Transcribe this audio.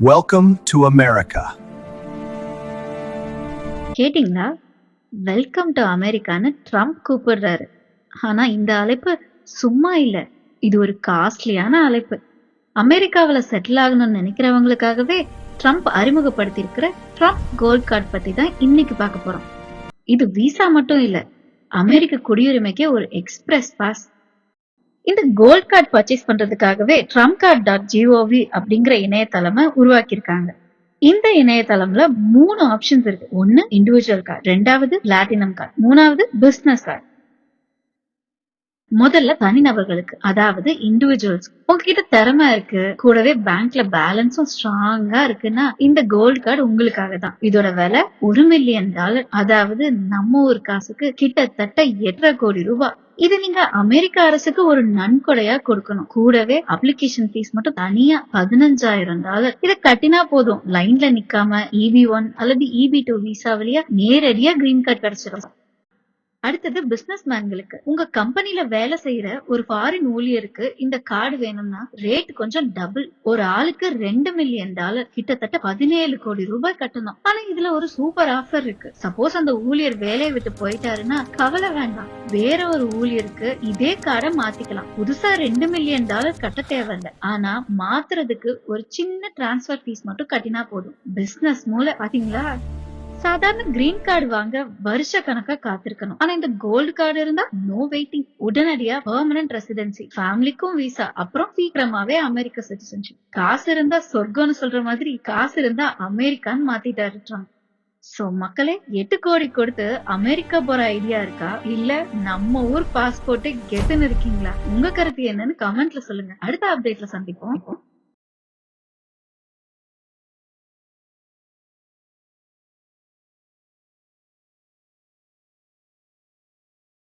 Welcome to America. கேட்டிங்களா? Welcome to அமெரிக்கான்னு Trump கூப்பிடுறாரு. ஆனா இந்த அழைப்பு சும்மா இல்ல. இது ஒரு காஸ்ட்லியான அழைப்பு. அமெரிக்காவுல செட்டில் ஆகணும்னு நினைக்கிறவங்களுக்காகவே ட்ரம்ப் அறிமுகப்படுத்தியிருக்கிற ட்ரம்ப் கோல்ட் கார்டு பத்தி தான் இன்னைக்கு பார்க்க போறோம். இது விசா மட்டும் இல்ல. அமெரிக்க குடியுரிமைக்கே ஒரு எக்ஸ்பிரஸ் பாஸ். இந்த கோல்ட் கார்டு பர்ச்சேஸ் பண்றதுக்காகவே trumpcard.gov அப்படிங்கிற இணையதளமை உருவாக்கியிருக்காங்க. இந்த இணையதளம்ல 3 ஆப்ஷன்ஸ் இருக்கு. ஒன்னு இண்டிவிஜுவல் கார்டு, ரெண்டாவது பிளாட்டினம் கார்டு, மூணாவது பிசினஸ் கார்டு. முதல்ல தனிநபர்களுக்கு, அதாவது இண்டிவிஜுவல்ஸ். உங்ககிட்ட திறமை இருக்கு, கூடவே பேங்க்ல பேலன்ஸும் ஸ்ட்ராங்கா இருக்குன்னா இந்த கோல்ட் கார்டு உங்களுக்காக தான். இதோட விலை $1 மில்லியன், அதாவது நம்ம ஊர் காசுக்கு கிட்டத்தட்ட 8.5 கோடி ரூபாய். இது நீங்க அமெரிக்க அரசுக்கு ஒரு நன்கொடையா கொடுக்கணும். கூடவே அப்ளிகேஷன் ஃபீஸ் மட்டும் தனியா $15,000. இத கட்டினா போதும், லைன்ல நிக்காம EB1 அல்லது EB2 விசா வழியா நேரடியா கிரீன் கார்டு கிடைச்சிடும். அடுத்தது பிசினஸ் மேன்களுக்கு. உங்க கம்பெனில வேலை செய்யற ஒரு ஃபாரின் ஊழியருக்கு இந்த கார்டு வேணும்னா ரேட் கொஞ்சம் டபுள். ஒரு ஆளுக்கு $2 மில்லியன், கிட்டத்தட்ட 17 கோடி ரூபாய் கட்டணும். ஆனா இதுல ஒரு சூப்பர் ஆஃபர் இருக்கு. சப்போஸ் அந்த ஊழியர் வேலையை விட்டு போயிட்டாருன்னா கவலை வேண்டாம், வேற ஒரு ஊழியருக்கு இதே கார்டை மாத்திக்கலாம். புதுசா $2 மில்லியன் கட்ட தேவையில்ல. ஆனா மாத்துறதுக்கு ஒரு சின்ன டிரான்ஸ்பர் ஃபீஸ் மட்டும் கட்டினா போதும். பிசினஸ் மூல பாத்தீங்களா? சாதாரண கிரீன் கார்டு வாங்க வருஷ கணக்கா காத்திருக்கணும். ஆனா இந்த கோல்டு கார்டு இருந்தா நோ வெயிட்டிங், உடனடியா பெர்மனன்ட் ரெசிடென்சி, ஃபேமிலிக்கும் விசா, அப்புறம் சீக்கிரமாவே அமெரிக்க சிட்டிசன்ஷிப். காசு இருந்தா சொர்க்கம்னு சொல்ற மாதிரி காசு இருந்தா அமெரிக்கான்னு மாத்திட்டாரு ட்ரம்ப். சோ மக்களே, 8 கோடி கொடுத்து அமெரிக்கா போற ஐடியா இருக்கா, இல்ல நம்ம ஊர் பாஸ்போர்ட் கெட்டுன்னு இருக்கீங்களா? உங்க கருத்து என்னன்னு கமெண்ட்ல சொல்லுங்க. அடுத்த அப்டேட்ல சந்திப்போம்.